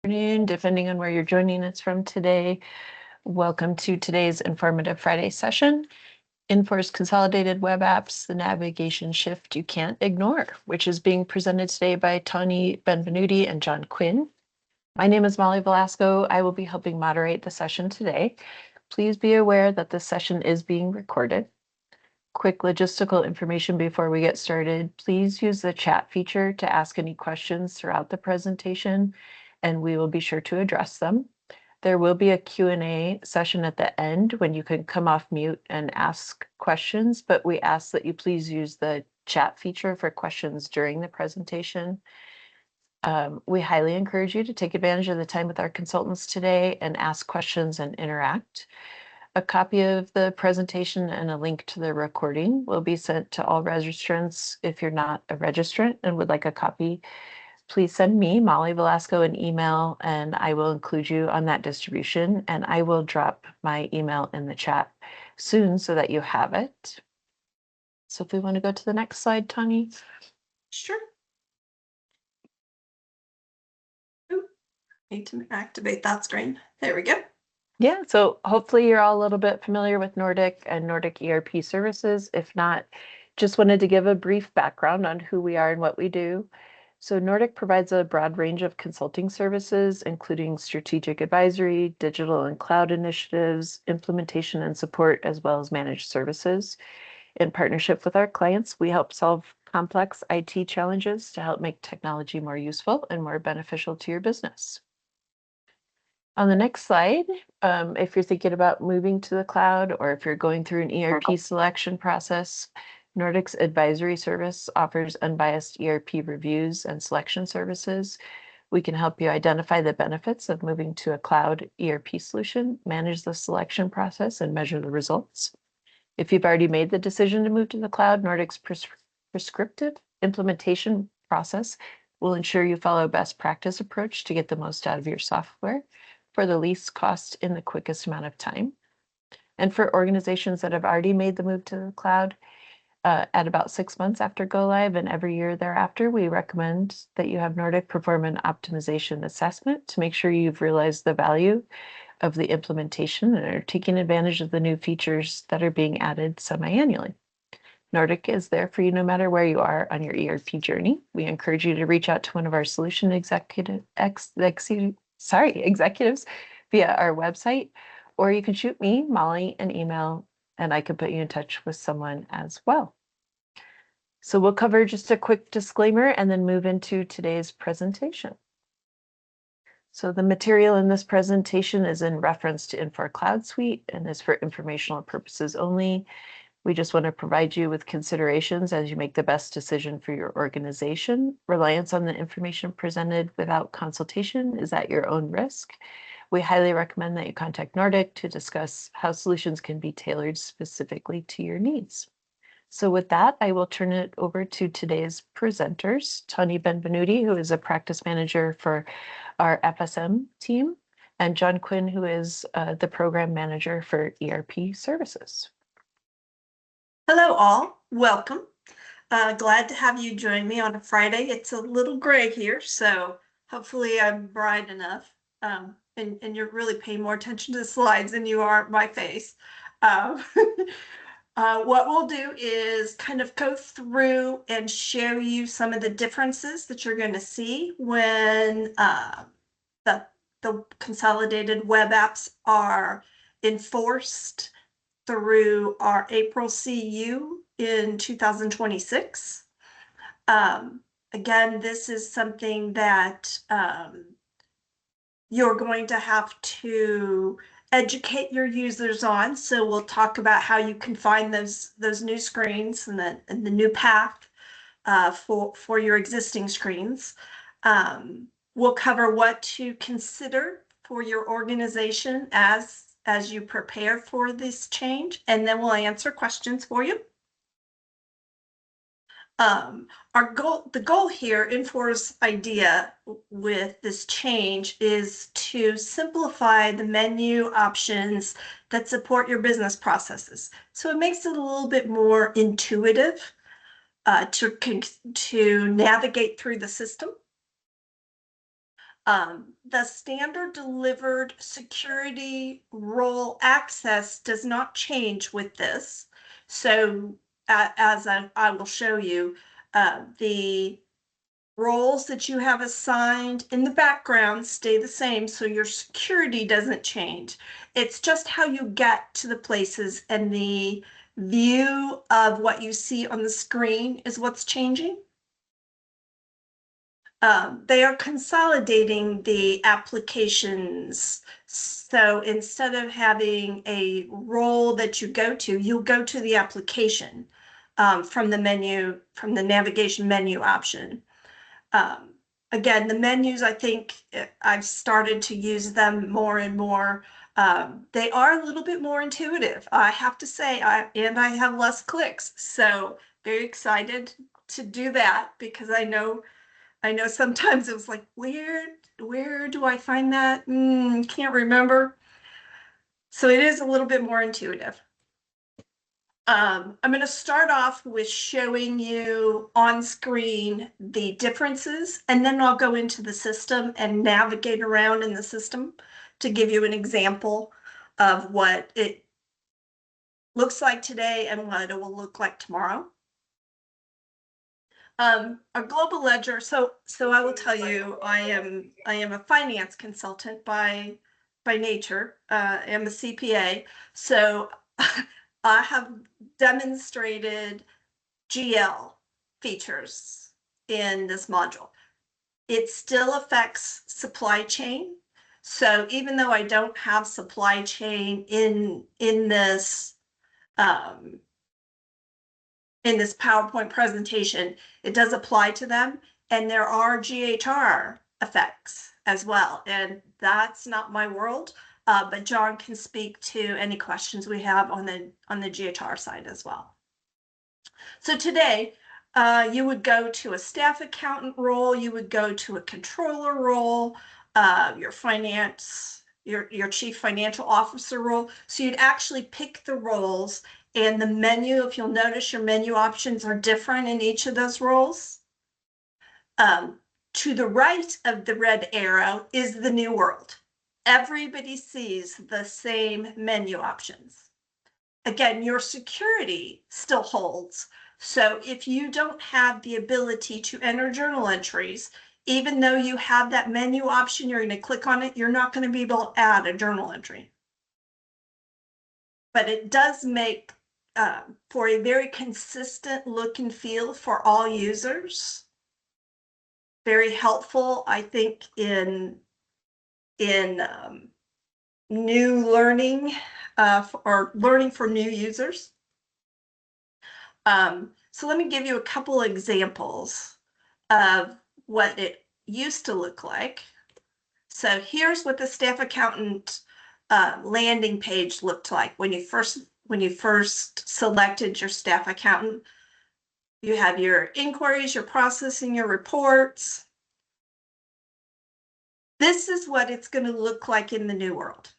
afternoon, depending on where you're joining us from today. Welcome to today's Informative Friday session. Infor's Consolidated Web Apps, the navigation shift you can't ignore, which is being presented today by Tony Benvenuti and John Quinn. My name is Molly Velasco. I will be helping moderate the session today. Please be aware that this session is being recorded. Quick logistical information before we get started. Please use the chat feature to ask any questions throughout the presentation, and we will be sure to address them. There will be a Q&A session at the end when you can come off mute and ask questions, but we ask that you please use the chat feature for questions during the presentation. We highly encourage you to take advantage of the time with our consultants today and ask questions and interact. A copy of the presentation and a link to the recording will be sent to all registrants. If you're not a registrant and would like a copy, please send me, Molly Velasco, an email, and I will include you on that distribution. And I will drop my email in the chat soon so that you have it. So if we want to go to the next slide, Tani. Sure. Ooh, need to activate that screen. There we go. Yeah, so hopefully you're all a little bit familiar with Nordic and Nordic ERP services. If not, just wanted to give a brief background on who we are and what we do. So Nordic provides a broad range of consulting services, including strategic advisory, digital and cloud initiatives, implementation and support, as well as managed services. In partnership with our clients, we help solve complex IT challenges to help make technology more useful and more beneficial to your business. On the next slide, if you're thinking about moving to the cloud or if you're going through an ERP selection process, Nordic's advisory service offers unbiased ERP reviews and selection services. We can help you identify the benefits of moving to a cloud ERP solution, manage the selection process, and measure the results. If you've already made the decision to move to the cloud, Nordic's prescriptive implementation process will ensure you follow a best practice approach to get the most out of your software for the least cost in the quickest amount of time. And for organizations that have already made the move to the cloud at about 6 months after go live and every year thereafter, we recommend that you have Nordic perform an optimization assessment to make sure you've realized the value of the implementation and are taking advantage of the new features that are being added semi-annually. Nordic is there for you no matter where you are on your ERP journey. We encourage you to reach out to one of our solution executives via our website, or you can shoot me, Molly, an email, and I can put you in touch with someone as well. So we'll cover just a quick disclaimer and then move into today's presentation. So the material in this presentation is in reference to Infor Cloud Suite and is for informational purposes only. We just want to provide you with considerations as you make the best decision for your organization. Reliance on the information presented without consultation is at your own risk. We highly recommend that you contact Nordic to discuss how solutions can be tailored specifically to your needs. So with that, I will turn it over to today's presenters, Tony Benvenuti, who is a practice manager for our FSM team, and John Quinn, who is the program manager for ERP services. Hello all, welcome. Glad to have you join me on a Friday. It's a little gray here, so hopefully I'm bright enough and you're really paying more attention to the slides than you are my face. What we'll do is kind of go through and show you some of the differences that you're going to see when the consolidated web apps are enforced through our April CU in 2026. Again, this is something that you're going to have to educate your users on. So we'll talk about how you can find those new screens and the new path for your existing screens. We'll cover what to consider for your organization as you prepare for this change, and then we'll answer questions for you. The goal here, Infor's idea with this change is to simplify the menu options that support your business processes. So it makes it a little bit more intuitive to navigate through the system. The standard delivered security role access does not change with this. So as I will show you, the roles that you have assigned in the background stay the same, so your security doesn't change. It's just how you get to the places, and the view of what you see on the screen is what's changing. They are consolidating the applications. So instead of having a role that you go to, you'll go to the application from the menu, from the navigation menu option. Um, Again, the menus, I think I've started to use them more and more. They are a little bit more intuitive, I have to say, and I have less clicks. So very excited to do that, because I know sometimes it was like, where do I find that? Can't remember. So it is a little bit more intuitive. I'm going to start off with showing you on screen the differences, and then I'll go into the system and navigate around in the system to give you an example of what it looks like today and what it will look like tomorrow. A global ledger. So I will tell you, I am a finance consultant by nature. I am a CPA. So I have demonstrated GL features in this module. It still affects supply chain. So even though I don't have supply chain in this PowerPoint presentation, it does apply to them. And there are GHR effects as well. And that's not my world, but John can speak to any questions we have on the GHR side as well. So today, you would go to a staff accountant role, you would go to a controller role, your chief financial officer role. So you'd actually pick the roles, and the menu, if you'll notice, your menu options are different in each of those roles. To the right of the red arrow is the new world. Everybody sees the same menu options. Again, your security still holds. So if you don't have the ability to enter journal entries, even though you have that menu option, you're going to click on it, you're not going to be able to add a journal entry. But it does make for a very consistent look and feel for all users. Very helpful, I think, in new learning or learning for new users. So let me give you a couple examples of what it used to look like. So here's what the staff accountant landing page looked like when you first selected your staff accountant. You have your inquiries, your processing, your reports. This is what it's going to look like in the new world.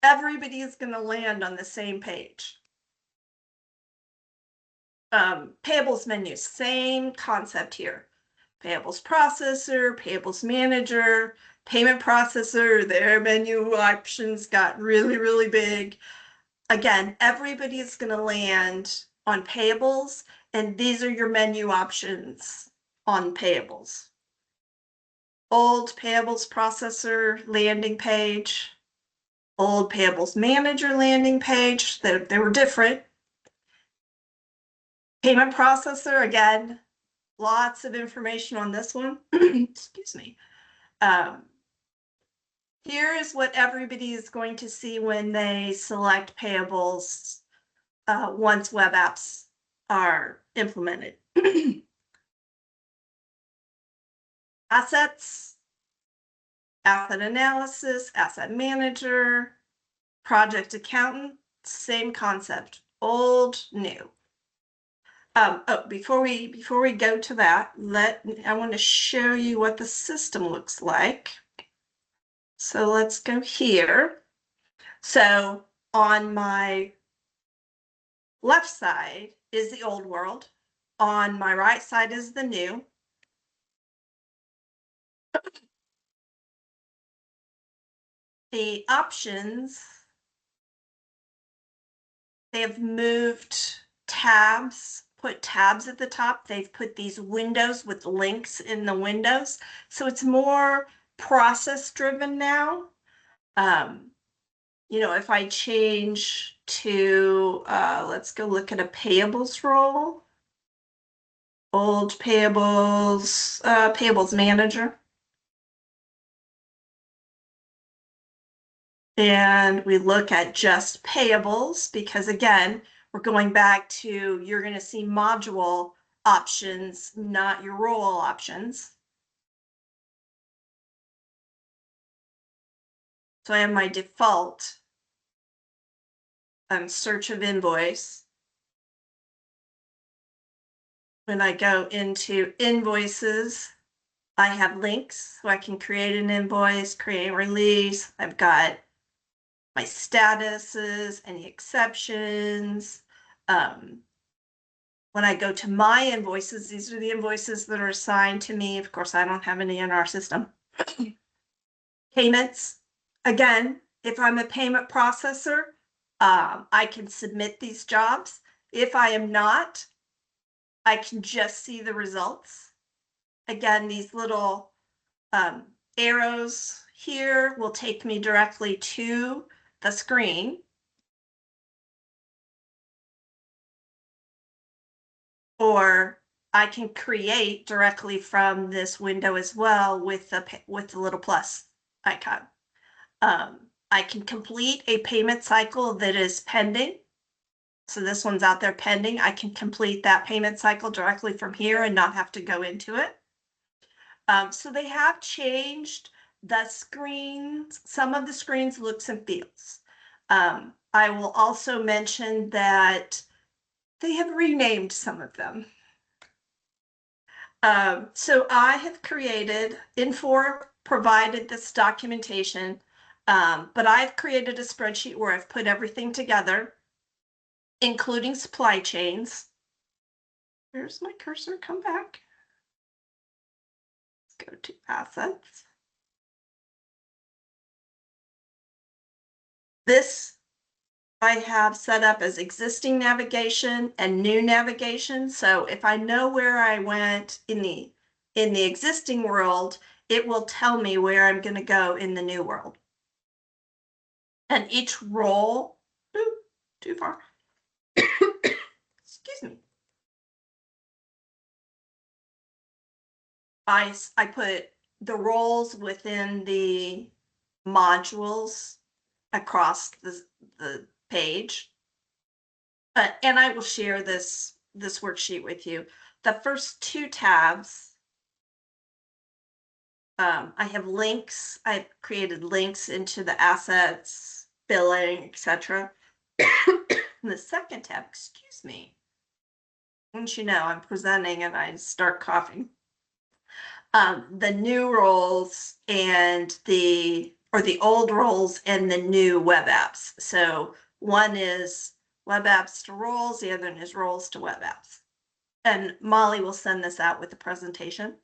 Everybody is going to land on the same page. Payables menu, same concept here. Payables processor, payables manager, payment processor, their menu options got really, really big. Again, everybody is going to land on payables, and these are your menu options on payables. Old payables processor landing page, old payables manager landing page, they were different. Payment processor, again, lots of information on this one. Excuse me. Here is what everybody is going to see when they select payables once web apps are implemented. Assets, asset analysis, asset manager, project accountant, same concept, old, new. Before we go to that, I want to show you what the system looks like. So let's go here. So on my left side is the old world. On my right side is the new. the options, they have moved tabs, put tabs at the top. They've put these windows with links in the windows. So it's more process driven now. You know, if I change to, let's go look at a payables role, old payables, payables manager. And we look at just payables because again, we're going back to, you're going to see module options, not your role options. So I have my default search of invoice. When I go into invoices, I have links so I can create an invoice, create a release. I've got my statuses, any exceptions. When I go to my invoices, these are the invoices that are assigned to me. Of course, I don't have any in our system. Payments, again, if I'm a payment processor, I can submit these jobs. If I am not, I can just see the results. Again, these little arrows here will take me directly to the screen. Or I can create directly from this window as well with the little plus icon. I can complete a payment cycle that is pending. So this one's out there pending. I can complete that payment cycle directly from here and not have to go into it. So they have changed the screens. Some of the screens looks and feels. I will also mention that they have renamed some of them. So I have created, Infor provided this documentation, but I've created a spreadsheet where I've put everything together, including supply chains. Where's my cursor? Come back. Let's go to assets. This I have set up as existing navigation and new navigation. So if I know where I went in the existing world, it will tell me where I'm going to go in the new world. And each role, too far. Excuse me. I put the roles within the modules across the page. And I will share this worksheet with you. The first two tabs, I have links. I've created links into the assets, billing, etc. The second tab, excuse me. Once you know, I'm presenting and I start coughing. The new roles and the old roles and the new web apps. So one is web apps to roles, the other one is roles to web apps. And Molly will send this out with the presentation.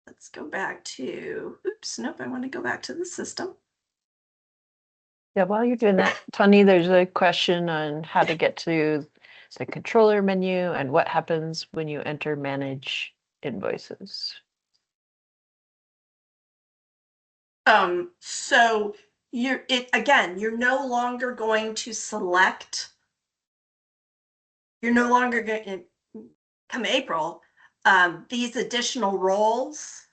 Let's go back to, oops, nope, I want to go back to the system. Yeah, while you're doing that, Tony, there's a question on how to get to the controller menu and what happens when you enter manage invoices. So you're no longer going to select, you're no longer going to, come April, these additional roles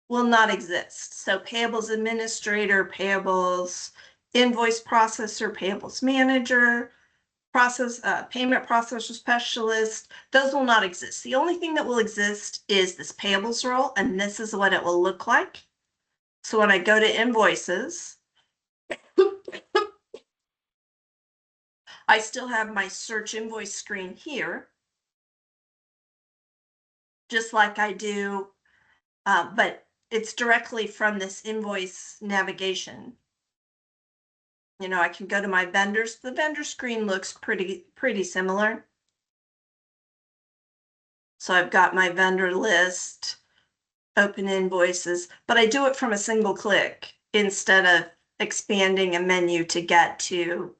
will not exist. So payables administrator, payables invoice processor, payables manager, payment processor specialist, those will not exist. The only thing that will exist is this payables role, and this is what it will look like. So when I go to invoices, I still have my search invoice screen here, just like I do, but it's directly from this invoice navigation. You know, I can go to my vendors. The vendor screen looks pretty similar. So I've got my vendor list, open invoices, but I do it from a single click instead of expanding a menu to get to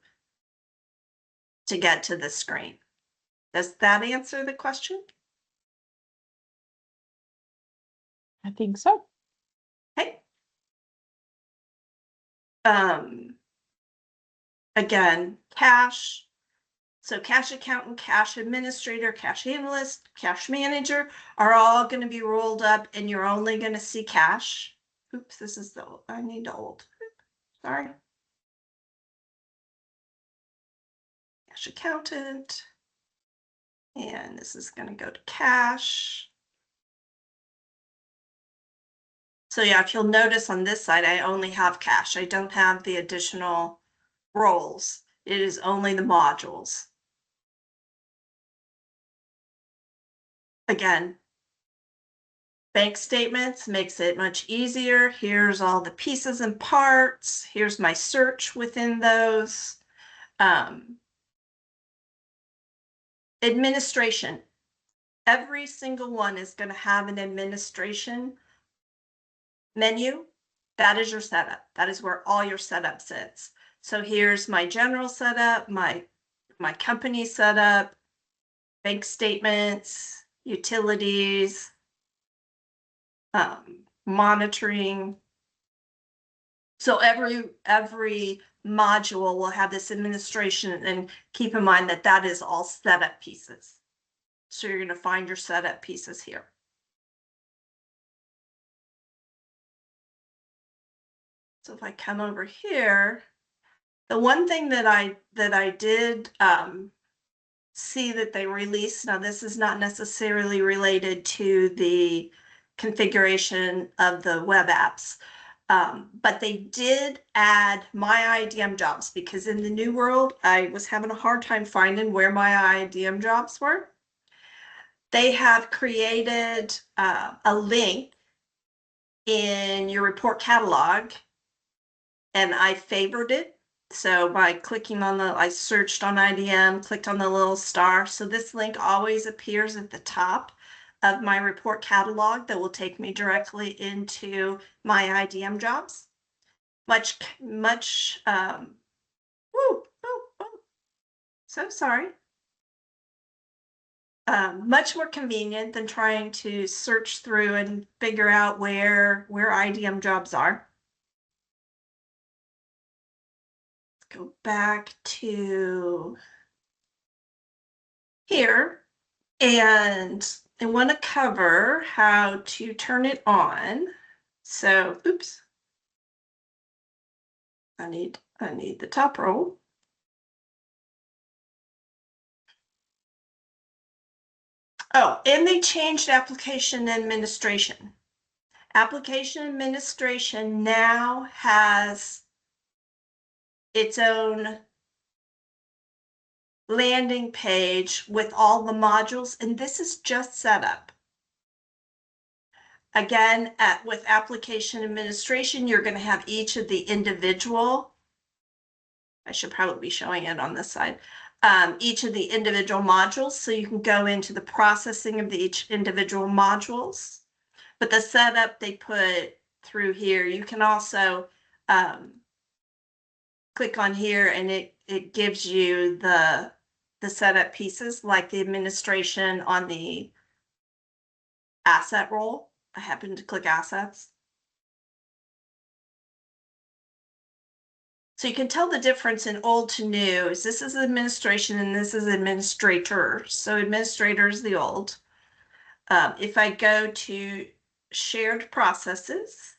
the screen. Does that answer the question? I think so. Okay. Again, cash. So cash accountant, cash administrator, cash analyst, cash manager are all going to be rolled up, and you're only going to see cash. Oops, this is the, I need to old. Sorry. Cash accountant. And this is going to go to cash. So yeah, if you'll notice on this side, I only have cash. I don't have the additional roles. It is only the modules. Again, bank statements makes it much easier. Here's all the pieces and parts. Here's my search within those. Administration. Every single one is going to have an administration menu. That is your setup. That is where all your setup sits. So here's my general setup, my company setup, bank statements, utilities, monitoring. So every module will have this administration, and keep in mind that that is all setup pieces. So you're going to find your setup pieces here. So if I come over here, the one thing that I did see that they released, now this is not necessarily related to the configuration of the web apps, but they did add my IDM jobs, because in the new world, I was having a hard time finding where my IDM jobs were. They have created a link in your report catalog, and I favored it. So by clicking on I searched on IDM, clicked on the little star. So this link always appears at the top of my report catalog that will take me directly into my IDM jobs. So sorry. Much more convenient than trying to search through and figure out where IDM jobs are. Let's go back to here, and I want to cover how to turn it on. So, oops, I need the top row. Oh, and they changed application administration. Application administration now has its own landing page with all the modules, and this is just setup. Again, with application administration, you're going to have each of the individual, I should probably be showing it on this side, each of the individual modules, so you can go into the processing of each individual modules. But the setup they put through here, you can also click on here, and it gives you the setup pieces, like the administration on the asset role. I happen to click assets. So you can tell the difference in old to new. This is administration and this is administrator. So administrator is the old. If I go to shared processes,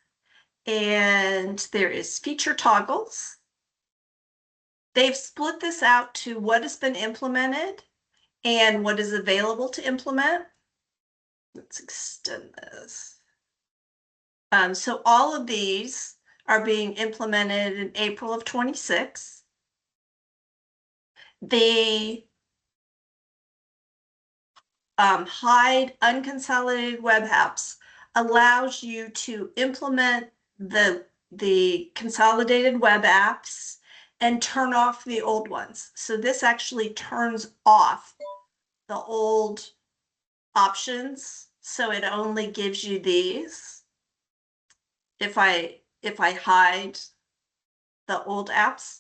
and there is feature toggles, they've split this out to what has been implemented and what is available to implement. Let's extend this. So all of these are being implemented in April of 26. They hide unconsolidated web apps allows you to implement the consolidated web apps and turn off the old ones. So this actually turns off the old options, so it only gives you these. If I hide the old apps,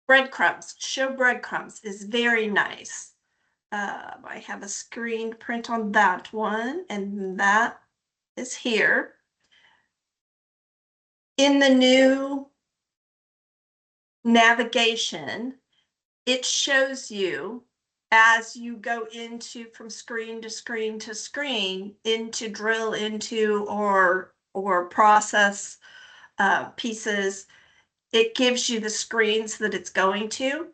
breadcrumbs, show breadcrumbs is very nice. I have a screen print on that one, and that is here. In the new navigation, it shows you as you go into from screen to screen to screen into drill into or process pieces. It gives you the screens that it's going to.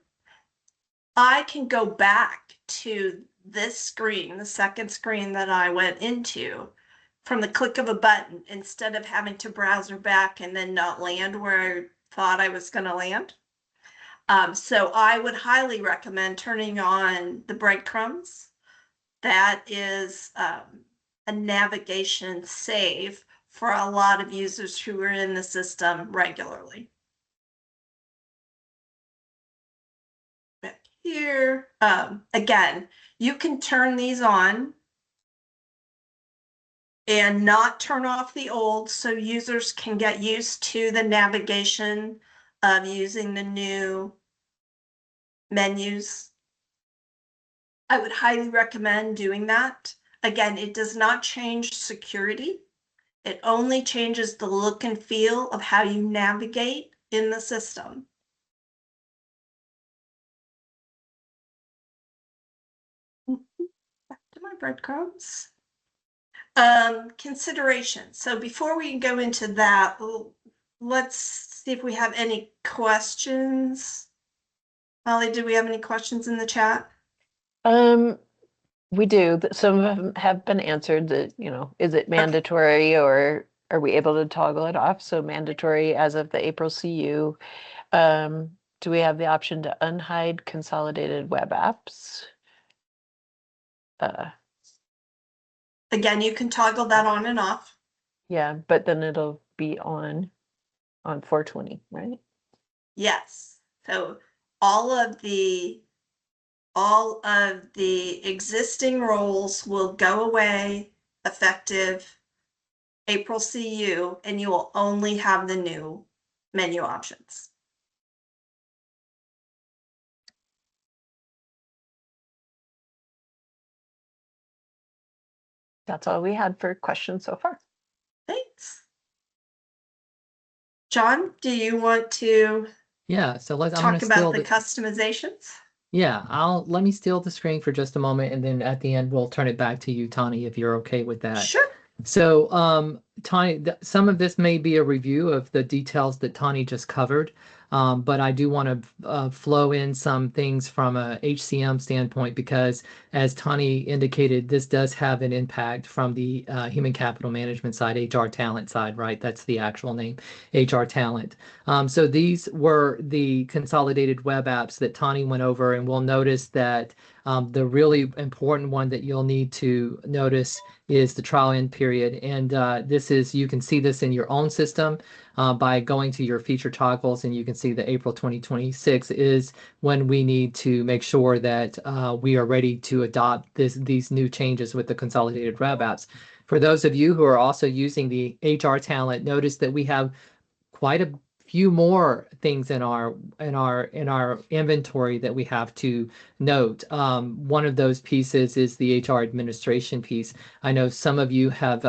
I can go back to this screen, the second screen that I went into, from the click of a button instead of having to browser back and then not land where I thought I was going to land. So I would highly recommend turning on the breadcrumbs. That is a navigation save for a lot of users who are in the system regularly. Back here, again, you can turn these on and not turn off the old, so users can get used to the navigation of using the new menus. I would highly recommend doing that. Again, it does not change security. It only changes the look and feel of how you navigate in the system. Back to my breadcrumbs. Consideration. So before we go into that, let's see if we have any questions. Molly, do we have any questions in the chat? We do. Some of them have been answered that, is it mandatory or are we able to toggle it off? So mandatory as of the April CU. Do we have the option to unhide consolidated web apps? Again, you can toggle that on and off. Yeah, but then it'll be on 420, right? Yes. So all of the existing roles will go away effective April CU, and you will only have the new menu options. That's all we had for questions so far. Thanks. John, do you want to Yeah, so I'm talk gonna about the customizations? Yeah, let me steal the screen for just a moment, and then at the end we'll turn it back to you, Tani, if you're okay with that. Sure. So, Tani, some of this may be a review of the details that Tani just covered, but I do want to flow in some things from a HCM standpoint because, as Tani indicated, this does have an impact from the human capital management side, HR talent side, right? That's the actual name, HR talent. So these were the consolidated web apps that Tani went over, and we'll notice that the really important one that you'll need to notice is the trial end period. And you can see this in your own system by going to your feature toggles, and you can see that April 2026 is when we need to make sure that we are ready to adopt these new changes with the consolidated web apps. For those of you who are also using the HR talent, notice that we have quite a few more things in our inventory that we have to note. One of those pieces is the HR administration piece. I know some of you have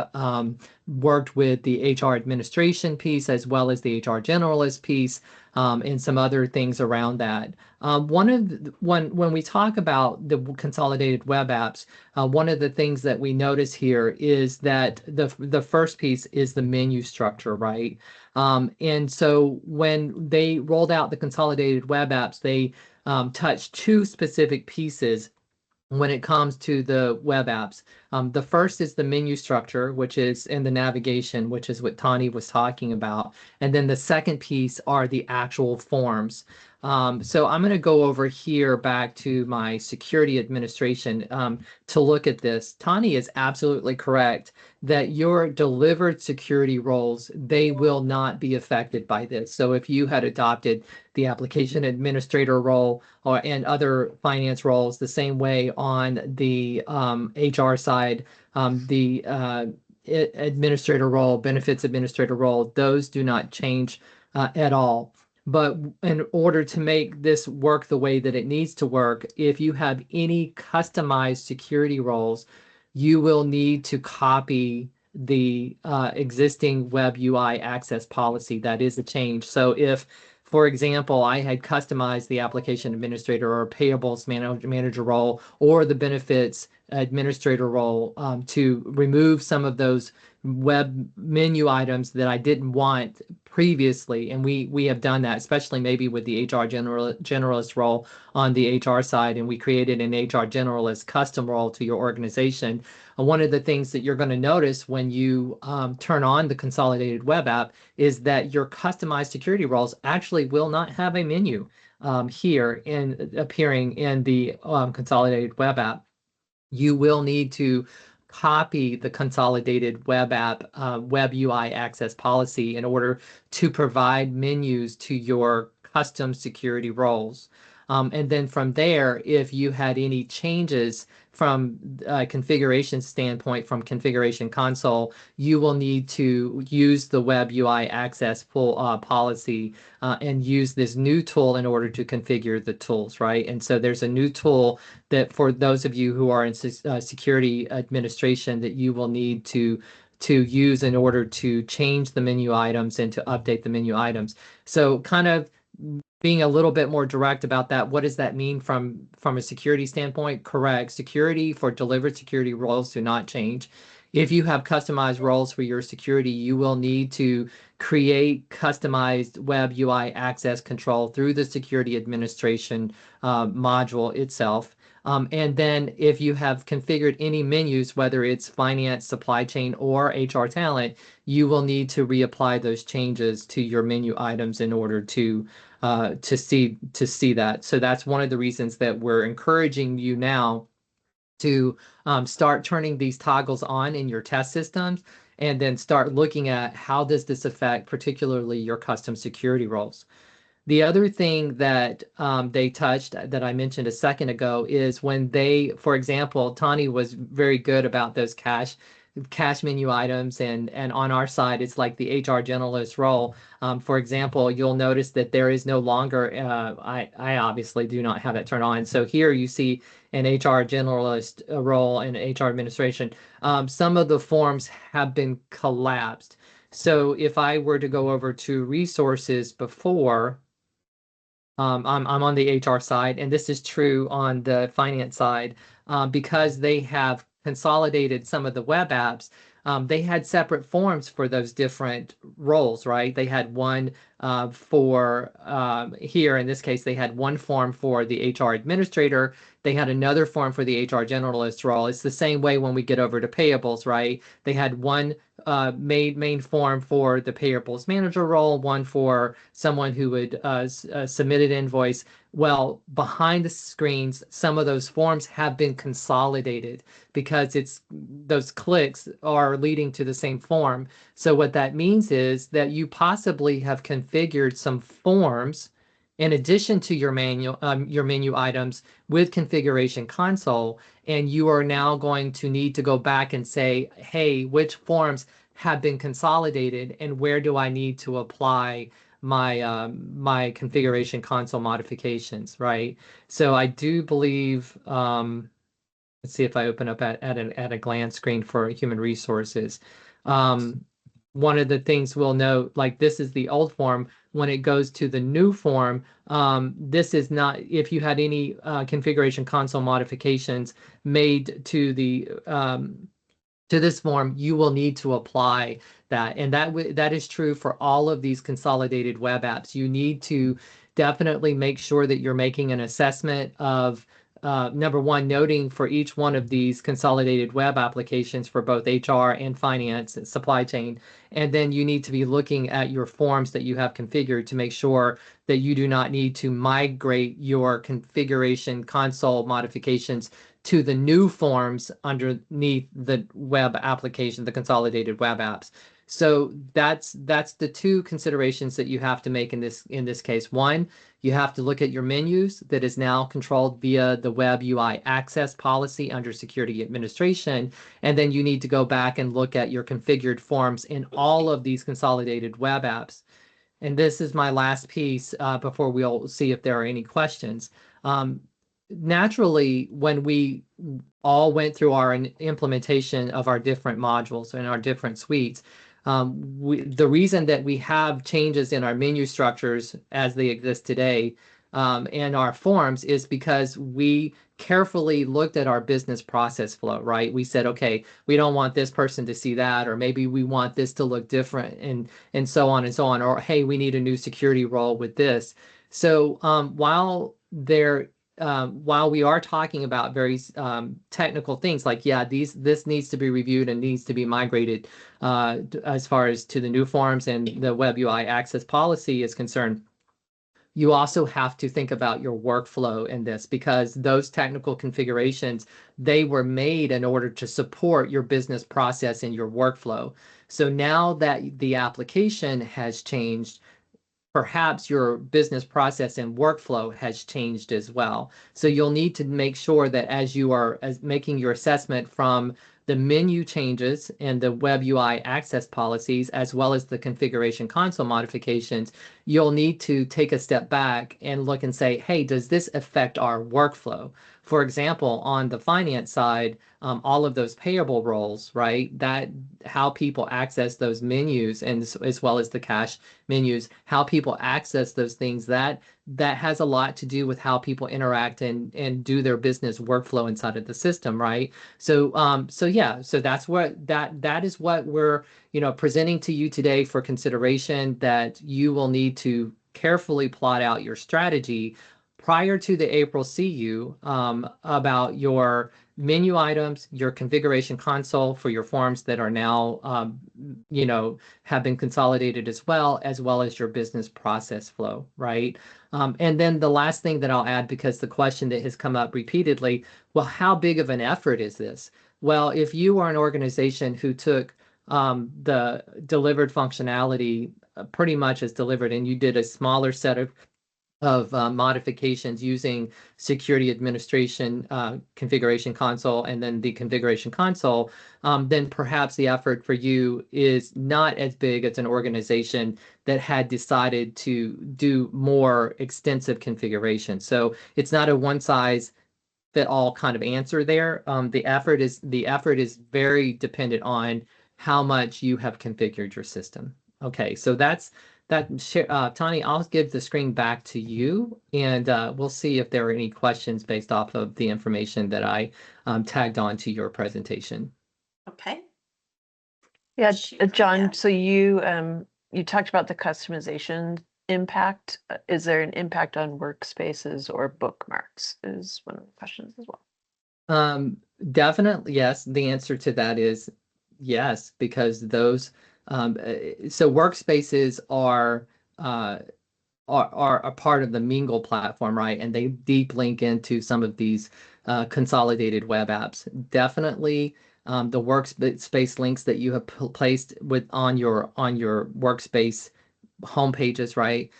worked with the HR administration piece as well as the HR generalist piece and some other things around that. When we talk about the consolidated web apps, one of the things that we notice here is that the first piece is the menu structure, right? And so when they rolled out the consolidated web apps, they touched two specific pieces when it comes to the web apps. The first is the menu structure, which is in the navigation, which is what Tani was talking about. And then the second piece are the actual forms. So I'm going to go over here back to my security administration to look at this. Tani is absolutely correct that your delivered security roles, they will not be affected by this. So if you had adopted the application administrator role and other finance roles the same way on the HR side, the administrator role, benefits administrator role, those do not change at all. But in order to make this work the way that it needs to work, if you have any customized security roles, you will need to copy the existing web UI access policy. That is a change. So if, for example, I had customized the application administrator or payables manager role or the benefits administrator role to remove some of those web menu items that I didn't want previously, and we have done that, especially maybe with the HR generalist role on the HR side, and we created an HR generalist custom role to your organization. One of the things that you're going to notice when you turn on the Consolidated web app is that your customized security roles actually will not have a menu here in appearing in the Consolidated web app. You will need to copy the Consolidated web app web UI access policy in order to provide menus to your custom security roles. And then from there, if you had any changes from a configuration standpoint from configuration console, you will need to use the web UI access policy and use this new tool in order to configure the tools, right? And so there's a new tool that for those of you who are in security administration that you will need to use in order to change the menu items and to update the menu items. So kind of being a little bit more direct about that, what does that mean from a security standpoint? Correct. Security for delivered security roles do not change. If you have customized roles for your security, you will need to create customized web UI access control through the security administration module itself. And then if you have configured any menus, whether it's finance, supply chain, or HR talent, you will need to reapply those changes to your menu items in order to see that. So that's one of the reasons that we're encouraging you now to start turning these toggles on in your test systems and then start looking at how does this affect particularly your custom security roles. The other thing that they touched that I mentioned a second ago is when they, for example, Tani was very good about those cache menu items, and on our side it's like the HR generalist role. For example, you'll notice that there is no longer I obviously do not have that turned on. So here you see an HR generalist role in HR administration. Some of the forms have been collapsed. So if I were to go over to resources before, I'm on the HR side, and this is true on the finance side, because they have consolidated some of the web apps. They had separate forms for those different roles, right? They had one for here, in this case, they had one form for the HR administrator. They had another form for the HR generalist role. It's the same way when we get over to payables, right? They had one main form for the payables manager role, one for someone who would submit an invoice. Well, behind the screens, some of those forms have been consolidated because those clicks are leading to the same form. So what that means is that you possibly have configured some forms in addition to your menu items with configuration console, and you are now going to need to go back and say, hey, which forms have been consolidated and where do I need to apply my my configuration console modifications, right? So I do believe, let's see if I open up at a glance screen for human resources. One of the things we'll note, like this is the old form. When it goes to the new form, this is not, if you had any configuration console modifications made to the to this form, you will need to apply that. And that is true for all of these consolidated web apps. You need to definitely make sure that you're making an assessment of number one, noting for each one of these consolidated web applications for both HR and finance and supply chain. And then you need to be looking at your forms that you have configured to make sure that you do not need to migrate your configuration console modifications to the new forms underneath the web application, the consolidated web apps. So that's the two considerations that you have to make in this case. One, you have to look at your menus that is now controlled via the web UI access policy under security administration. And then you need to go back and look at your configured forms in all of these consolidated web apps. And this is my last piece before we'll see if there are any questions. Naturally, when we all went through our implementation of our different modules and our different suites, the reason that we have changes in our menu structures as they exist today and our forms is because we carefully looked at our business process flow, right? We said, okay, we don't want this person to see that, or maybe we want this to look different, and so on and so on, or hey, we need a new security role with this. So while we are talking about very technical things like, yeah, this needs to be reviewed and needs to be migrated as far as to the new forms and the web UI access policy is concerned, you also have to think about your workflow in this, because those technical configurations, they were made in order to support your business process and your workflow. So now that the application has changed, perhaps your business process and workflow has changed as well. So you'll need to make sure that as you are making your assessment from the menu changes and the web UI access policies, as well as the configuration console modifications, you'll need to take a step back and look and say, hey, does this affect our workflow? For example, on the finance side, all of those payable roles, right? That how people access those menus, and as well as the cash menus, how people access those things, that has a lot to do with how people interact and do their business workflow inside of the system, right? So so that's that is what we're presenting to you today for consideration, that you will need to carefully plot out your strategy prior to the April CU about your menu items, your configuration console for your forms that are now, have been consolidated, as well as your business process flow, right? And then the last thing that I'll add, because the question that has come up repeatedly, well, how big of an effort is this? Well, if you are an organization who took the delivered functionality pretty much as delivered, and you did a smaller set of modifications using security administration configuration console and then the configuration console, then perhaps the effort for you is not as big as an organization that had decided to do more extensive configuration. So it's not a one size fit all kind of answer there. The effort is very dependent on how much you have configured your system. Okay, so that's that. Tani, I'll give the screen back to you, and we'll see if there are any questions based off of the information that I tagged on to your presentation. Okay. Yeah, Sure, John, yeah. so you talked about the customization impact. Is there an impact on workspaces or bookmarks is one of the questions as well. Definitely, yes. The answer to that is yes, because those so workspaces are a part of the Mingle platform, right? And they deep link into some of these consolidated web apps. Definitely, the workspace links that you have placed on your workspace home pages, right?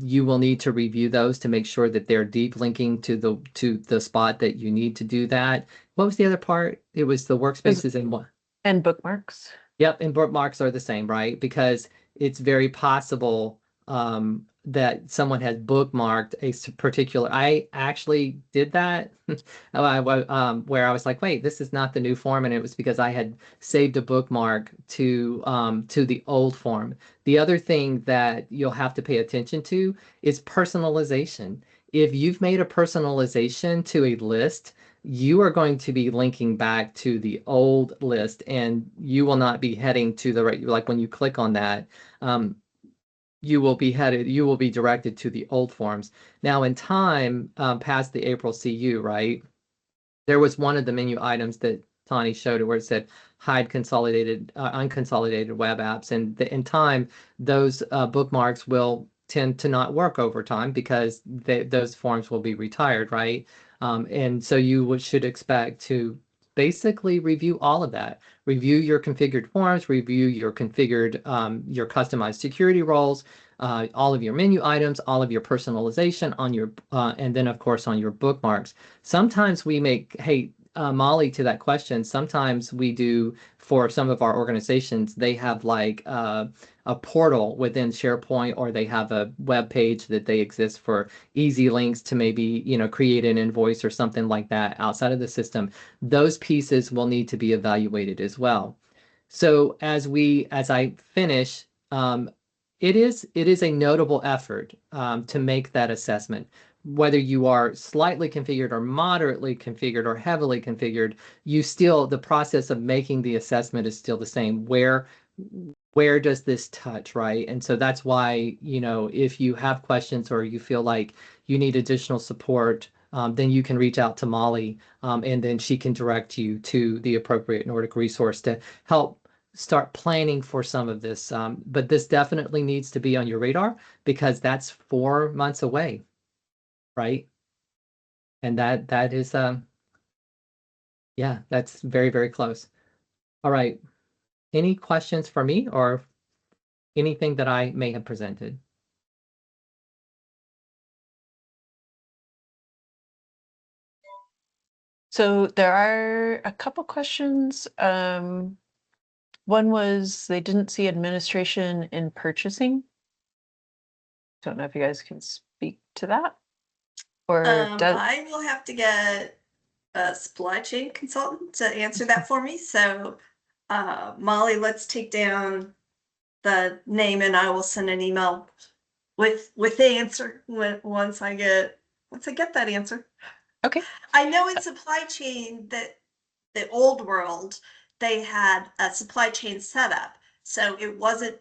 You will need to review those to make sure that they're deep linking to the spot that you need to do that. What was the other part? It was the workspaces and what? And bookmarks. Yep, and bookmarks are the same, right? Because it's very possible that someone has bookmarked a particular. I actually did that where I was like, wait, this is not the new form, and it was because I had saved a bookmark to the old form. The other thing that you'll have to pay attention to is personalization. If you've made a personalization to a list, you are going to be linking back to the old list, and you will not be heading to the right. Like when you click on that, you will be directed to the old forms. Now in time, past the April CU, right? There was one of the menu items that Tani showed where it said hide consolidated, unconsolidated web apps. And in time, those bookmarks will tend to not work over time because those forms will be retired, right? And so you should expect to basically review all of that. Review your configured forms, review your configured, your customized security roles, all of your menu items, all of your personalization on your, and then of course on your bookmarks. Sometimes we make, hey, Molly, to that question, sometimes we do for some of our organizations, they have like a portal within SharePoint, or they have a web page that they exist for easy links to maybe, create an invoice or something like that outside of the system. Those pieces will need to be evaluated as well. So as I finish, it is a notable effort to make that assessment. Whether you are slightly configured or moderately configured or heavily configured, the process of making the assessment is still the same. Where does this touch, right? And so that's why, if you have questions or you feel like you need additional support, then you can reach out to Molly, and then she can direct you to the appropriate Nordic resource to help start planning for some of this. But this definitely needs to be on your radar because that's 4 months away, right? And that is yeah, that's very, very close. All right. Any questions for me or anything that I may have presented? So there are a couple questions. One was they didn't see administration in purchasing. Don't know if you guys can speak to that. Or I will have to get a supply chain consultant to answer that for me. So, Molly, let's take down the name, and I will send an email with the answer once I get that answer. Okay. I know in supply chain that the old world, they had a supply chain setup. So it wasn't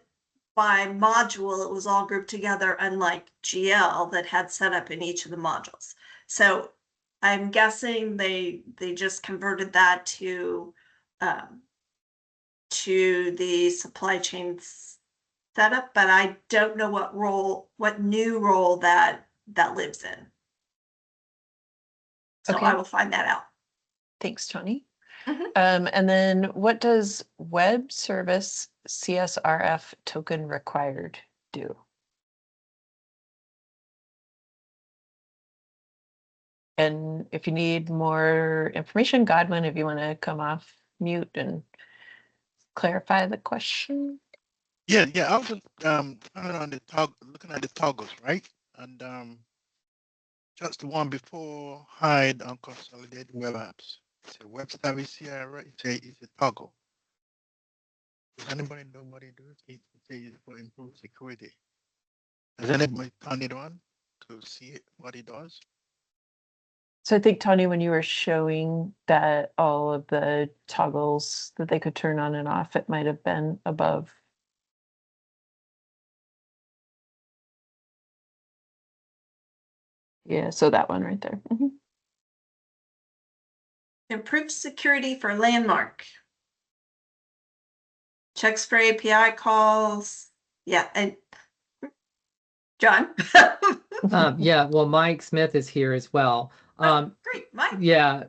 by module, it was all grouped together, unlike GL that had set up in each of the modules. So I'm guessing they just converted that to the supply chain setup, but I don't know what new role that lives in. So Okay. I will find that out. Thanks, Tony. Mhm. And then what does web service CSRF token required do? And if you need more information, Godwin, if you want to come off mute and clarify the question. Yeah, I was looking at the toggles, right? And just the one before hide on consolidated web apps. It's a web service here, right? It's a toggle. Does anybody know what it does? It says for improved security. Does anybody turn it on to see what it does? So I think, Tony, when you were showing that all of the toggles that they could turn on and off, it might have been above. Yeah, so that one right there. Improved security for landmark. Checks for API calls. Yeah, and John. Yeah, well, Mike Smith is here as well. Great, Mike. Yeah,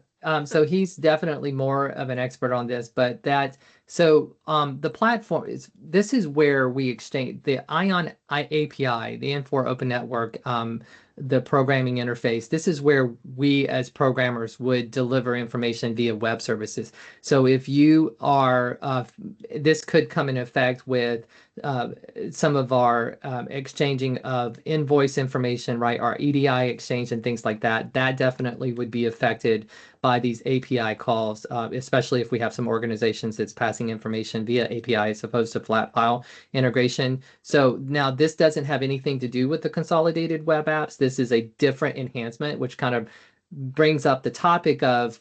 so he's definitely more of an expert on this, but the platform this is where we exchange the ION API, the Infor Open Network, the programming interface. This is where we as programmers would deliver information via web services. So if you are, this could come in effect with some of our exchanging of invoice information, right? Our EDI exchange and things like that. That definitely would be affected by these API calls, especially if we have some organizations that's passing information via API as opposed to flat file integration. So now this doesn't have anything to do with the consolidated web apps. This is a different enhancement, which kind of brings up the topic of,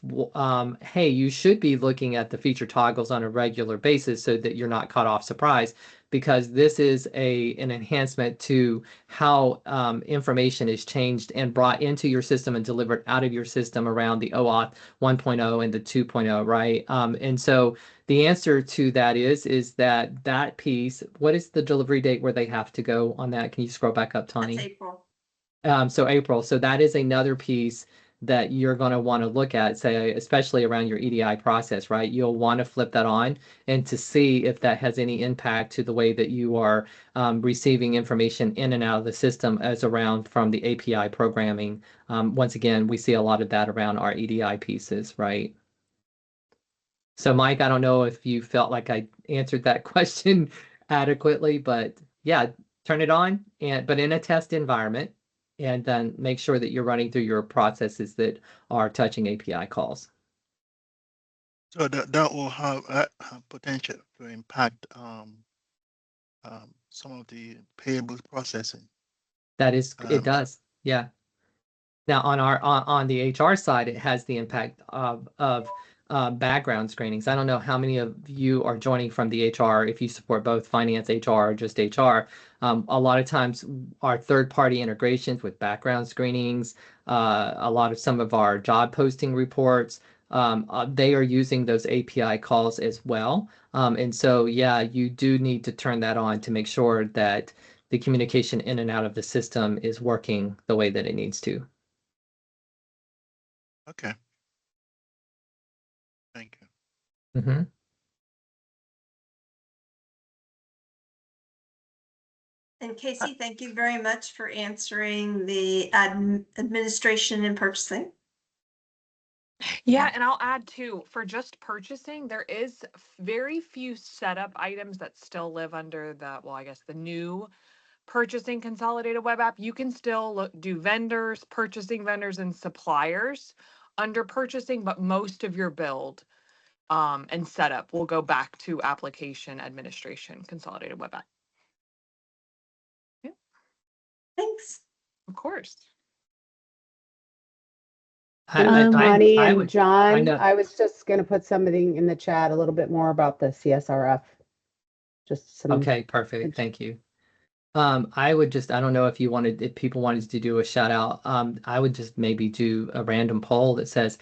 hey, you should be looking at the feature toggles on a regular basis so that you're not caught off surprise. because this is an enhancement to how information is changed and brought into your system and delivered out of your system around the OAuth 1.0 and the 2.0, right? And so the answer to that is that piece, what is the delivery date where they have to go on that? Can you scroll back up, Tani? That's April. So April, so that is another piece that you're going to want to look at, say, especially around your EDI process, right? You'll want to flip that on and to see if that has any impact to the way that you are receiving information in and out of the system as around from the API programming. Once again, we see a lot of that around our EDI pieces, right? So Mike, I don't know if you felt like I answered that question adequately, but yeah, turn it on, but in a test environment, and then make sure that you're running through your processes that are touching API calls. So that will have potential to impact some of the payables processing. That is, it does, yeah. Now on the HR side, it has the impact of background screenings. I don't know how many of you are joining from the HR, if you support both finance, HR, or just HR. A lot of times our third-party integrations with background screenings, a lot of some of our job posting reports, they are using those API calls as well. And so, yeah, you do need to turn that on to make sure that the communication in and out of the system is working the way that it needs to. Okay. Thank you. Mm-hmm. And Casey, thank you very much for answering the administration and purchasing. Yeah, and I'll add too, for just purchasing, there is very few setup items that still live under the, well, I guess the new purchasing consolidated web app. You can still do vendors, purchasing vendors, and suppliers under purchasing, but most of your build and setup will go back to application administration consolidated web app. Yeah. Thanks. Of course. Connie I and would, John, know. I was just going to put something in the chat a little bit more about the CSRF. Just some. Okay, perfect. Thank you. I would just, I don't know if people wanted to do a shout out. I would just maybe do a random poll that says,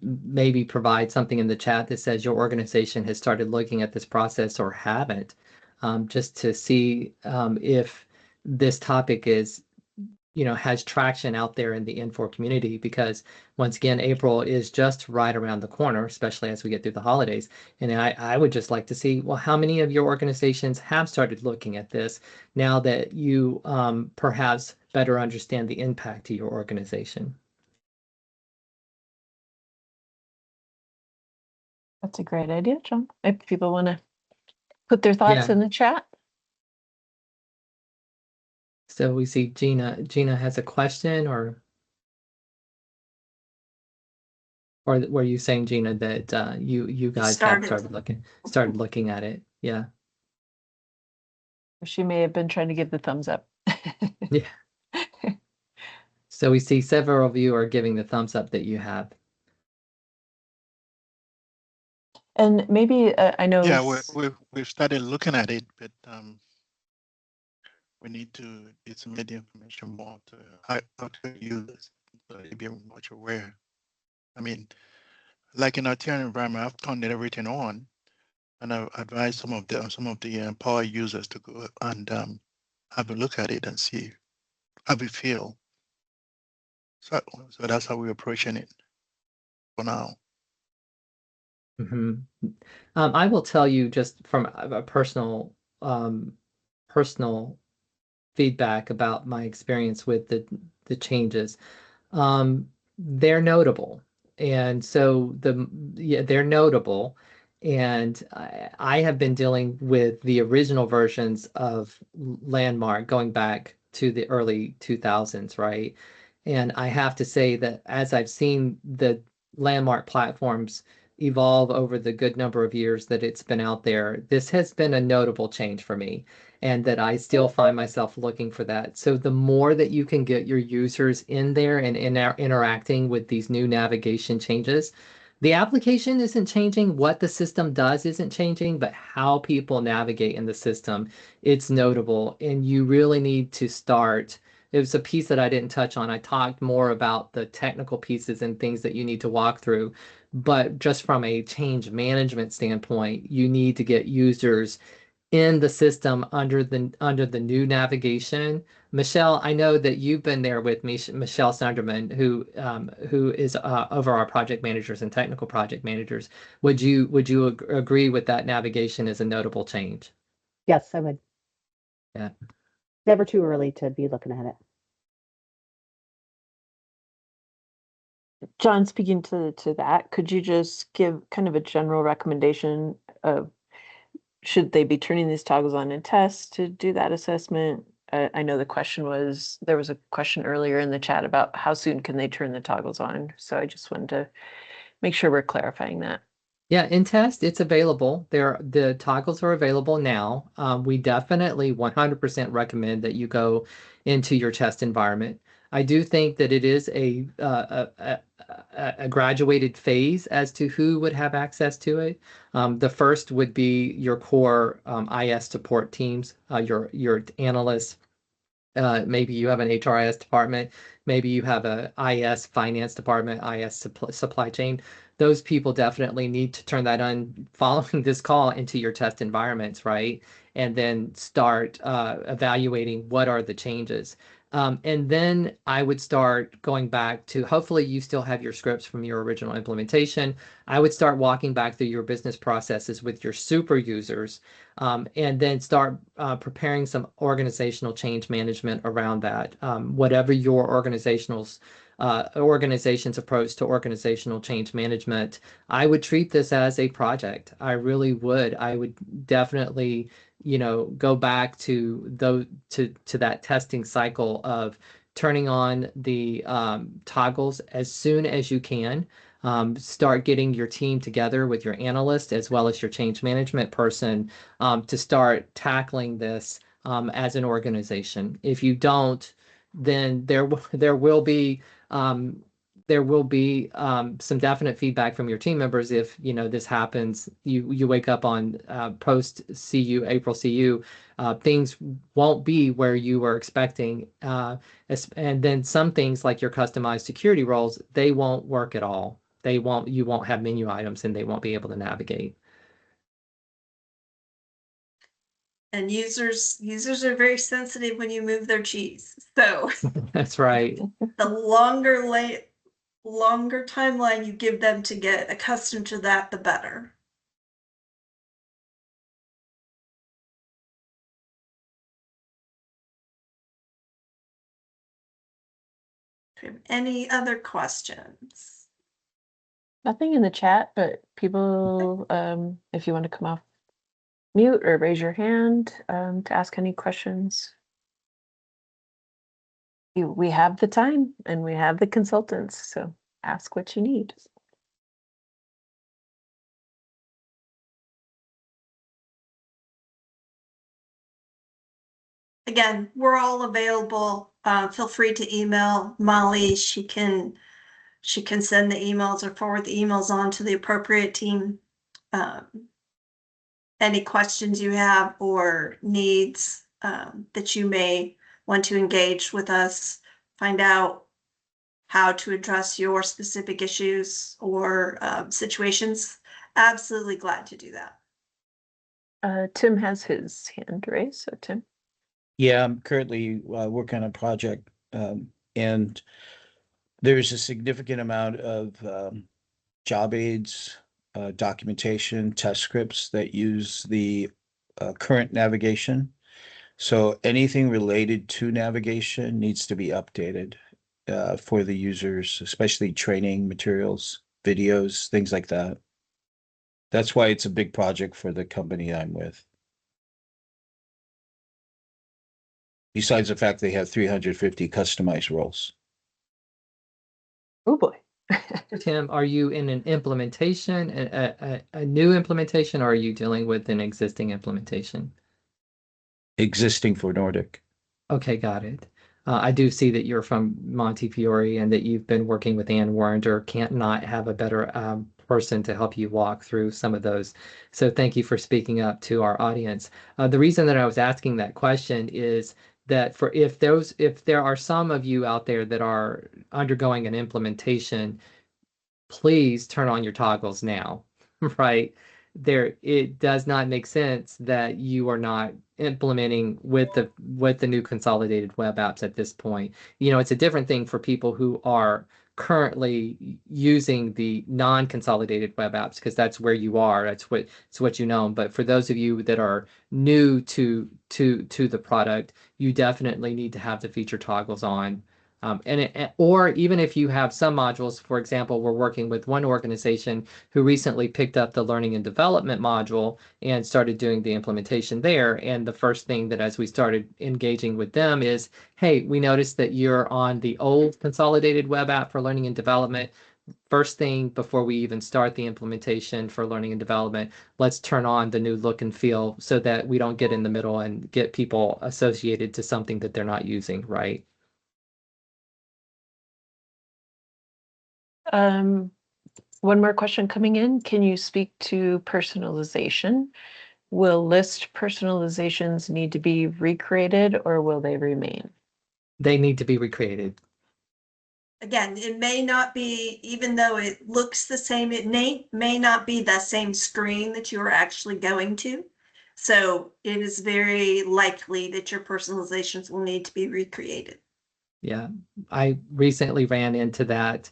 maybe provide something in the chat that says your organization has started looking at this process or haven't, just to see if this topic is, has traction out there in the Infor community, because once again, April is just right around the corner, especially as we get through the holidays. And I would just like to see, well, how many of your organizations have started looking at this now that you perhaps better understand the impact to your organization? That's a great idea, John. If people want to put their thoughts in the chat. So we see Gina. Gina has a question, or were you saying, Gina, that you guys have started looking at it? Yeah. She may have been trying to give the thumbs up. Yeah. So we see several of you are giving the thumbs up that you have. And maybe I know. Yeah, we've started looking at it, but we need to disseminate the information more to how to use it, so they be much aware. I mean, like in our TN environment, I've turned everything on, and I've advised some of the power users to go and have a look at it and see how we feel. So that's how we're approaching it for now. Mm-hmm. I will tell you, just from a personal feedback about my experience with the changes. They're notable, and so they're notable. And I have been dealing with the original versions of Landmark going back to the early 2000s, right? And I have to say that as I've seen the Landmark platforms evolve over the good number of years that it's been out there, this has been a notable change for me, and that I still find myself looking for that. So the more that you can get your users in there and interacting with these new navigation changes, The application isn't changing, what the system does isn't changing, but how people navigate in the system, it's notable. And you really need to start. It was a piece that I didn't touch on. I talked more about the technical pieces and things that you need to walk through. But just from a change management standpoint, you need to get users in the system under the new navigation. Michelle, I know that you've been there with me, Michelle Sunderman, who is over our project managers and technical project managers. Would you agree with that navigation as a notable change? Yes, I would. Yeah. Never too early to be looking at it. John, speaking to that, could you just give kind of a general recommendation of should they be turning these toggles on in tests to do that assessment? I know there was a question earlier in the chat about how soon can they turn the toggles on. So I just wanted to make sure we're clarifying that. Yeah, in test, it's available. The toggles are available now. We definitely 100% recommend that you go into your test environment. I do think that it is a graduated phase as to who would have access to it. The first would be your core IS support teams, your analysts. Maybe you have an HRIS department, maybe you have a IS finance department, IS supply chain. Those people definitely need to turn that on following this call into your test environments, right? And then start evaluating what are the changes. And then I would start going back to, hopefully you still have your scripts from your original implementation. I would start walking back through your business processes with your super users, and then start preparing some organizational change management around that. Whatever your organization's organization's approach to organizational change management, I would treat this as a project. I really would. I would definitely, go back to that testing cycle of turning on the toggles as soon as you can. Start getting your team together with your analyst as well as your change management person, to start tackling this as an organization. If you don't, then there will be some definite feedback from your team members. If this happens, you wake up on post CU, April CU, things won't be where you were expecting, and then some things like your customized security roles, they won't work at all. You won't have menu items and they won't be able to navigate. And users are very sensitive when you move their cheese. So That's right. the longer timeline you give them to get accustomed to that, the better. Any other questions? Nothing in the chat, but people, if you want to come off mute or raise your hand to ask any questions. We have the time and we have the consultants, so ask what you need. Again, we're all available. Feel free to email Molly. She can send the emails or forward the emails on to the appropriate team. Any questions you have or needs that you may want to engage with us, find out how to address your specific issues or situations, absolutely glad to do that. Tim has his hand raised, so Tim. Yeah, I'm currently working on a project, and there's a significant amount of job aids, documentation, test scripts that use the current navigation. So anything related to navigation needs to be updated for the users, especially training materials, videos, things like that. That's why it's a big project for the company I'm with. Besides the fact they have 350 customized roles. Oh boy. Tim, are you in an implementation, a new implementation, or are you dealing with an existing implementation? Existing for Nordic. Okay, got it. I do see that you're from Montefiore and that you've been working with Ann Warrender. Can't not have a better person to help you walk through some of those. So thank you for speaking up to our audience. The reason that I was asking that question is that if there are some of you out there that are undergoing an implementation, please turn on your toggles now, right? It does not make sense that you are not implementing with the new consolidated web apps at this point. It's a different thing for people who are currently using the non-consolidated web apps, because that's where you are. It's what you know. But for those of you that are new to the product, you definitely need to have the feature toggles on. Or even if you have some modules, for example, we're working with one organization who recently picked up the learning and development module and started doing the implementation there. And the first thing that as we started engaging with them is, hey, we noticed that you're on the old consolidated web app for learning and development. First thing before we even start the implementation for learning and development, let's turn on the new look and feel so that we don't get in the middle and get people associated to something that they're not using, right? One more question coming in. Can you speak to personalization? Will list personalizations need to be recreated or will they remain? They need to be recreated. Again, it may not be, even though it looks the same, it may not be the same screen that you are actually going to. So it is very likely that your personalizations will need to be recreated. Yeah, I recently ran into that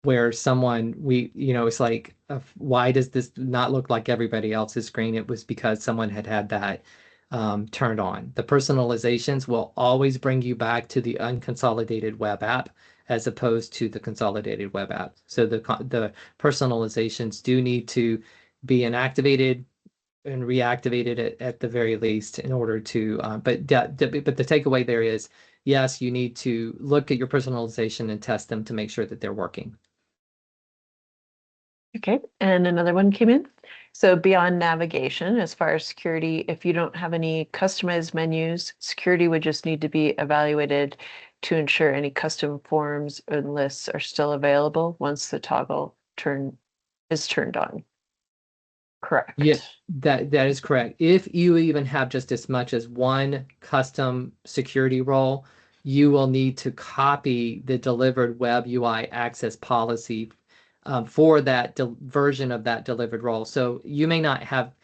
where it's like, why does this not look like everybody else's screen? It was because someone had that turned on. The personalizations will always bring you back to the unconsolidated web app as opposed to the consolidated web app. So the personalizations do need to be inactivated and reactivated at the very least in order to, but the takeaway there is, yes, you need to look at your personalization and test them to make sure that they're working. Okay, and another one came in. So beyond navigation, as far as security, if you don't have any customized menus, security would just need to be evaluated to ensure any custom forms and lists are still available once the toggle is turned on. Correct. Yeah, that is correct. If you even have just as much as one custom security role, you will need to copy the delivered web UI access policy for that version of that delivered role. So you may not have,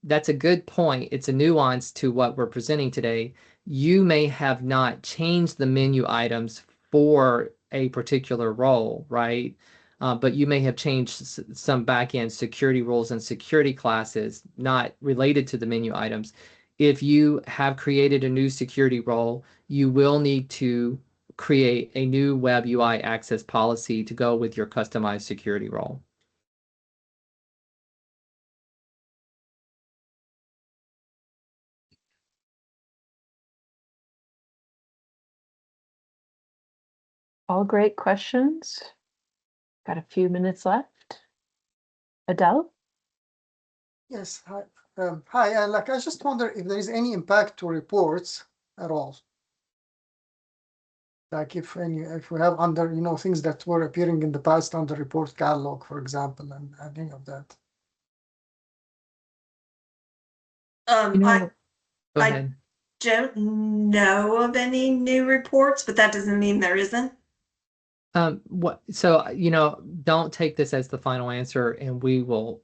that's a good point. It's a nuance to what we're presenting today. You may have not changed the menu items for a particular role, right? But you may have changed some backend security rules and security classes not related to the menu items. If you have created a new security role, you will need to create a new web UI access policy to go with your customized security role. All great questions. Got a few minutes left. Adele? Yes, hi. Hi, I just wonder if there is any impact to reports at all. Like if we have under, things that were appearing in the past under report catalog, for example, and any of that. Go I ahead. don't know of any new reports, but that doesn't mean there isn't. So don't take this as the final answer, and we will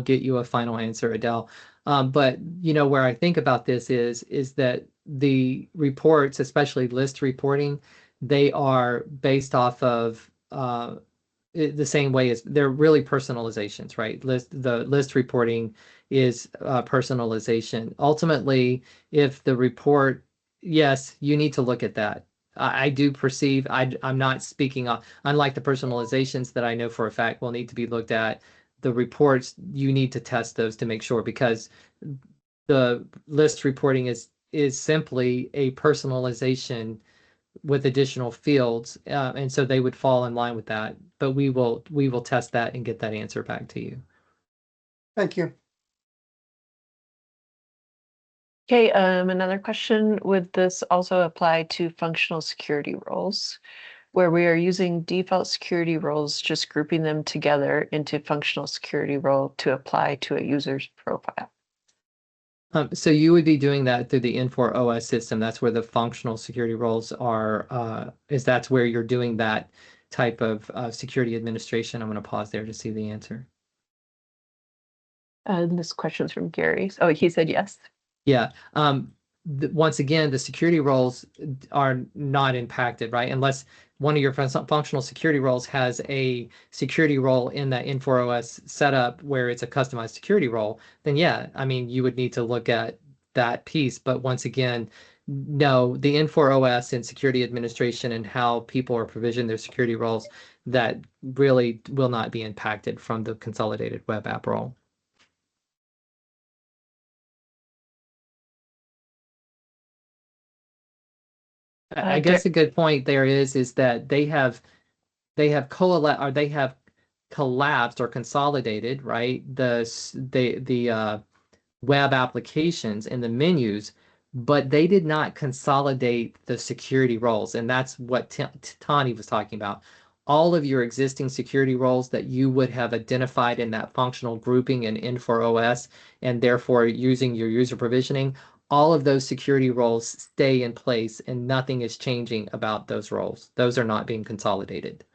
get you a final answer, Adele. But where I think about this is that the reports, especially list reporting, they are based off of the same way as they're really personalizations, right? The list reporting is personalization. Ultimately, if the report, yes, you need to look at that. I do perceive, I'm not speaking on, unlike the personalizations that I know for a fact will need to be looked at, the reports, you need to test those to make sure, because the list reporting is simply a personalization with additional fields, and so they would fall in line with that. But we will test that and get that answer back to you. Thank you. Okay, another question. Would this also apply to functional security roles? where we are using default security roles, just grouping them together into functional security role to apply to a user's profile. So you would be doing that through the Infor OS system. That's where the functional security roles are, that's where you're doing that type of security administration. I'm going to pause there to see the answer. This question's from Gary. Oh, he said yes. Yeah. Once again, the security roles are not impacted, right? Unless one of your functional security roles has a security role in that Infor OS setup where it's a customized security role, then yeah, I mean, you would need to look at that piece. But once again, no, the Infor OS and security administration and how people are provisioned their security roles, that really will not be impacted from the consolidated web app role. I guess a good point there is that they have collapsed or consolidated, right? The web applications and the menus, but they did not consolidate the security roles, and that's what Tani was talking about. All of your existing security roles that you would have identified in that functional grouping in Infor OS, and therefore using your user provisioning, all of those security roles stay in place and nothing is changing about those roles. Those are not being consolidated.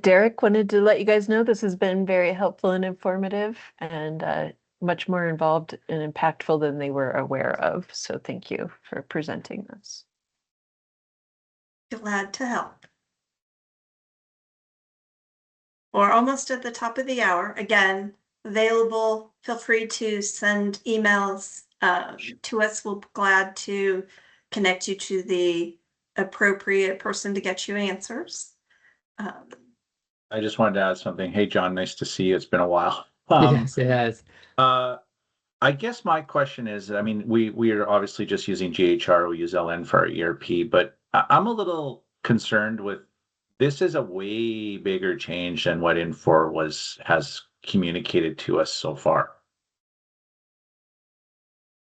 Derek wanted to let you guys know this has been very helpful and informative and much more involved and impactful than they were aware of. So thank you for presenting this. Glad to help. We're almost at the top of the hour. Again, available. Feel free to send emails to us. We'll be glad to connect you to the appropriate person to get you answers. I just wanted to add something. Hey, John, nice to see you. It's been a while. Yes, it has. I guess my question is, I mean, we are obviously just using GHR. We use LN for our ERP, but I'm a little concerned with this is a way bigger change than what Infor has communicated to us so far.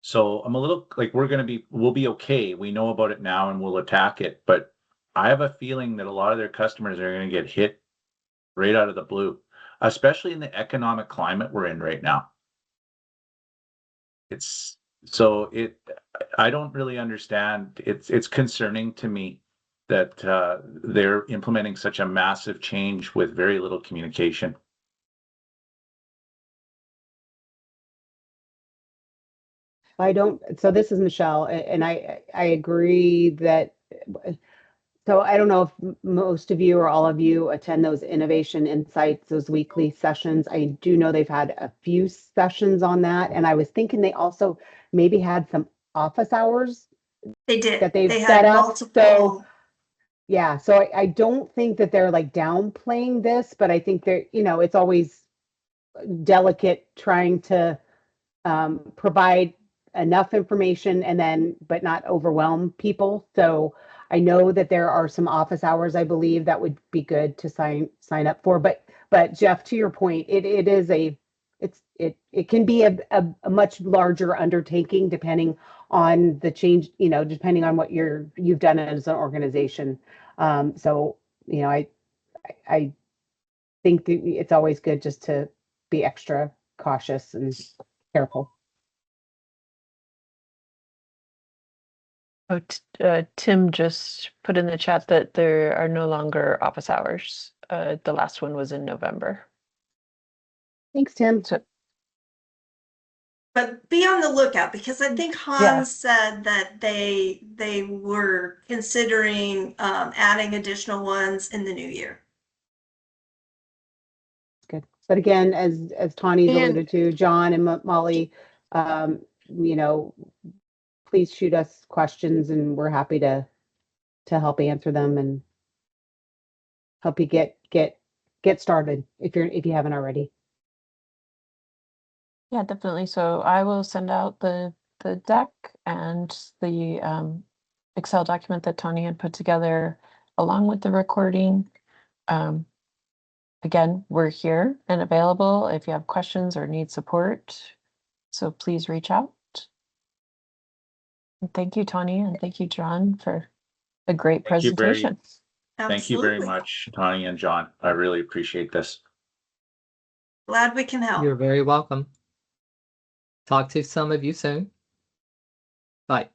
So I'm a little like we'll be okay. We know about it now and we'll attack it, but I have a feeling that a lot of their customers are going to get hit right out of the blue, especially in the economic climate we're in right now. I don't really understand. It's concerning to me that they're implementing such a massive change with very little communication. So this is Michelle, and I agree that, so I don't know if most of you or all of you attend those Innovation Insights, those weekly sessions. I do know they've had a few sessions on that, and I was thinking they also maybe had some office hours. They did. That they've they set had up. multiple. So yeah, so I don't think that they're like downplaying this, but I think they're, it's always delicate trying to provide enough information but not overwhelm people. So I know that there are some office hours, I believe, that would be good to sign up for. But Jeff, to your point, it can be a much larger undertaking depending on the change, depending on what you've done as an organization. So I think that it's always good just to be extra cautious and careful. Oh, Tim just put in the chat that there are no longer office hours. The last one was in November. Thanks, Tim. But be on the lookout, because I think Hans said that they were considering adding additional ones in the new year. Good. But again, as Tani's alluded to, John and Molly, please shoot us questions and we're happy to help answer them and help you get started if you haven't already. Yeah, definitely. So I will send out the deck and the Excel document that Tony had put together along with the recording. Again, we're here and available if you have questions or need support. So please reach out. And thank you, Tony, and thank you, John, for a great Thank you very- presentation. Thank you very Absolutely. much, Tony and John. I really appreciate this. Glad we can help. You're very welcome. Talk to some of you soon. Bye.